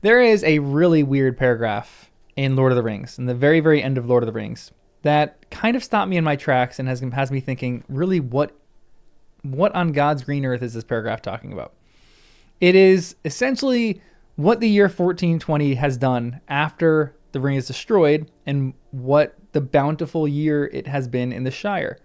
There is a really weird paragraph in Lord of the Rings, in the very, very end of Lord of the Rings, that kind of stopped me in my tracks and has me thinking, really, what on God's green earth is this paragraph talking about? It is essentially what the year 1420 has done after the ring is destroyed and what the bountiful year it has been in the Shire.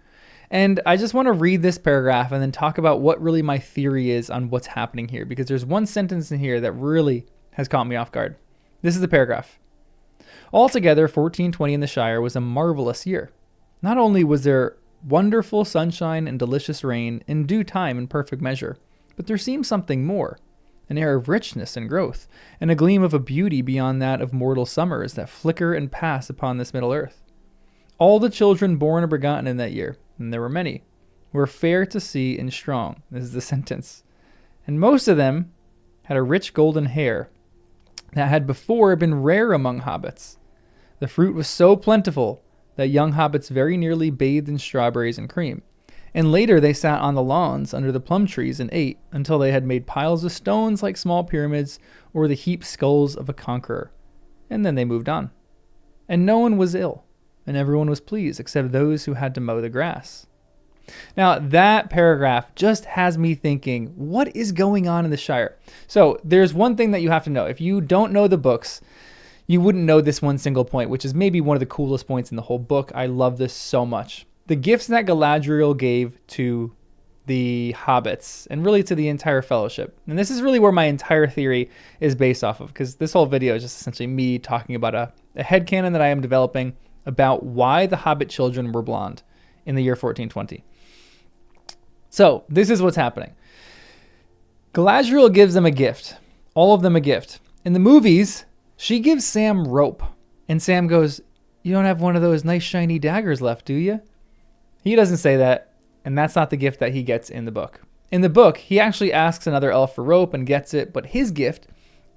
And I just want to read this paragraph and then talk about what really my theory is on what's happening here, because there's one sentence in here that really has caught me off guard. This is the paragraph. Altogether, 1420 in the Shire was a marvelous year. Not only was there wonderful sunshine and delicious rain in due time and perfect measure, but there seemed something more, an air of richness and growth, and a gleam of a beauty beyond that of mortal summers that flicker and pass upon this middle earth. All the children born or begotten in that year, and there were many, were fair to see and strong. This is the sentence. And most of them had a rich golden hair that had before been rare among hobbits. The fruit was so plentiful that young hobbits very nearly bathed in strawberries and cream. And later they sat on the lawns under the plum trees and ate until they had made piles of stones like small pyramids or the heaped skulls of a conqueror. And then they moved on. And no one was ill, and everyone was pleased except those who had to mow the grass. Now, that paragraph just has me thinking, what is going on in the Shire? So there's one thing that you have to know. If you don't know the books, you wouldn't know this one single point, which is maybe one of the coolest points in the whole book. I love this so much. The gifts that Galadriel gave to the hobbits and really to the entire fellowship. And this is really where my entire theory is based off of, because this whole video is just essentially me talking about a headcanon that I am developing about why the hobbit children were blonde in the year 1420. So this is what's happening. Galadriel gives them a gift, all of them a gift. In the movies, she gives Sam rope, and Sam goes, "You don't have one of those nice shiny daggers left, do you?" He doesn't say that, and that's not the gift that he gets in the book. In the book, he actually asks another elf for rope and gets it, but his gift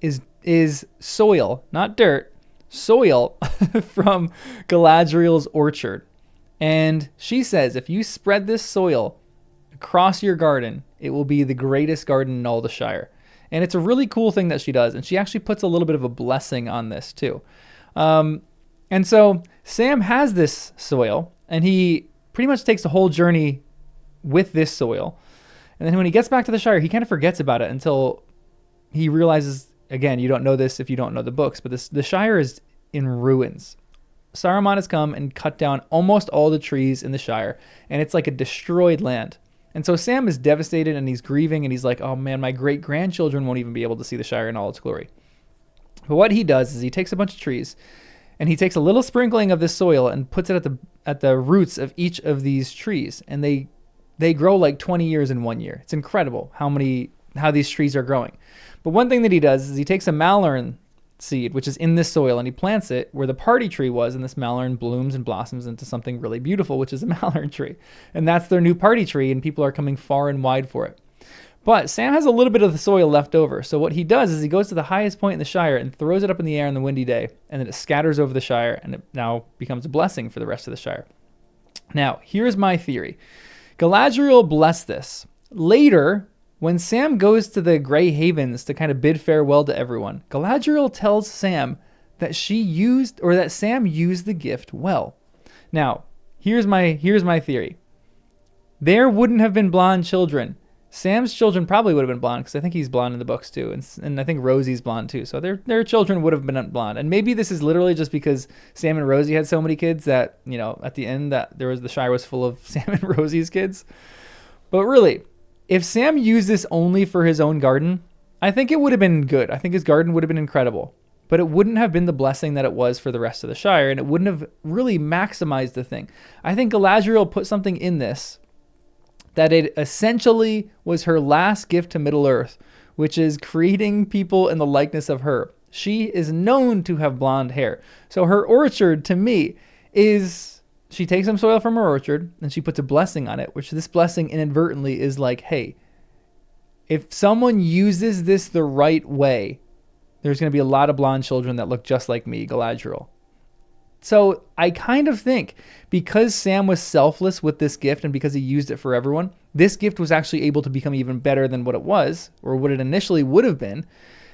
is soil, not dirt, soil from Galadriel's orchard. And she says, if you spread this soil across your garden, it will be the greatest garden in all the Shire. And it's a really cool thing that she does. And she actually puts a little bit of a blessing on this too. And so Sam has this soil, and he pretty much takes the whole journey with this soil. And then when he gets back to the Shire, he kind of forgets about it until he realizes, again, you don't know this if you don't know the books, but the Shire is in ruins. Saruman has come and cut down almost all the trees in the Shire, and it's like a destroyed land. And so Sam is devastated, and he's grieving, and he's like, oh man, my great-grandchildren won't even be able to see the Shire in all its glory. But what he does is he takes a bunch of trees, and he takes a little sprinkling of this soil and puts it at the roots of each of these trees, and they grow like 20 years in 1 year. It's incredible how these trees are growing. But one thing that he does is he takes a mallory seed, which is in this soil, and he plants it where the party tree was, and this mallory blooms and blossoms into something really beautiful, which is a mallory tree. And that's their new party tree, and people are coming far and wide for it. But Sam has a little bit of the soil left over. So what he does is he goes to the highest point in the Shire and throws it up in the air on the windy day, and then it scatters over the Shire, and it now becomes a blessing for the rest of the Shire. Now, here's my theory. Galadriel blessed this. Later, when Sam goes to the Grey Havens to kind of bid farewell to everyone, Galadriel tells Sam that Sam used the gift well. Now, here's my theory. There wouldn't have been blonde children. Sam's children probably would have been blonde, because I think he's blonde in the books too, and I think Rosie's blonde too. So their children would have been blonde. And maybe this is literally just because Sam and Rosie had so many kids that, you know, at the end that the Shire was full of Sam and Rosie's kids. But really, if Sam used this only for his own garden, I think it would have been good. I think his garden would have been incredible. But it wouldn't have been the blessing that it was for the rest of the Shire, and it wouldn't have really maximized the thing. I think Galadriel put something in this that it essentially was her last gift to Middle-earth, which is creating people in the likeness of her. She is known to have blonde hair. So her orchard, to me, is she takes some soil from her orchard and she puts a blessing on it, which this blessing inadvertently is like, hey, if someone uses this the right way, there's going to be a lot of blonde children that look just like me, Galadriel. So I kind of think because Sam was selfless with this gift and because he used it for everyone, this gift was actually able to become even better than what it was, or what it initially would have been.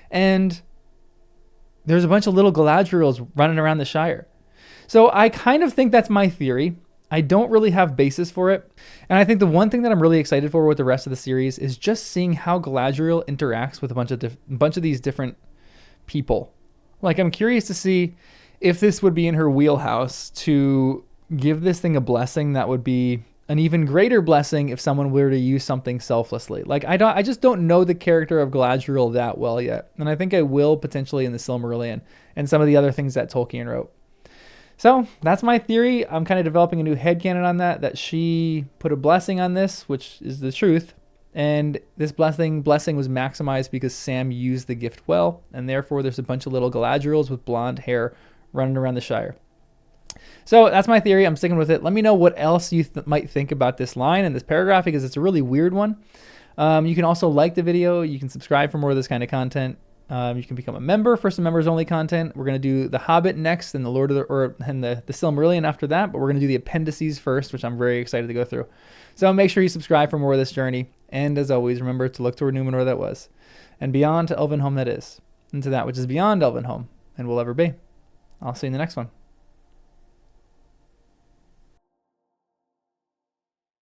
And there's a bunch of little Galadriels running around the Shire. So I kind of think that's my theory. I don't really have basis for it. And I think the one thing that I'm really excited for with the rest of the series is just seeing how Galadriel interacts with a bunch of these different people. Like, I'm curious to see if this would be in her wheelhouse to give this thing a blessing that would be an even greater blessing if someone were to use something selflessly. Like, I just don't know the character of Galadriel that well yet. And I think I will potentially in the Silmarillion and some of the other things that Tolkien wrote. So that's my theory. I'm kind of developing a new headcanon on that she put a blessing on this, which is the truth. And this blessing was maximized because Sam used the gift well. And therefore, there's a bunch of little Galadriels with blonde hair running around the Shire. So that's my theory. I'm sticking with it. Let me know what else you might think about this line and this paragraph, because it's a really weird one. You can also like the video. You can subscribe for more of this kind of content. You can become a member for some members only content. We're going to do The Hobbit next and the Silmarillion after that, but we're going to do the appendices first, which I'm very excited to go through. So make sure you subscribe for more of this journey. And as always, remember to look toward Numenor that was, and beyond to Elven home that is, and to that which is beyond Elven home and will ever be. I'll see you in the next one.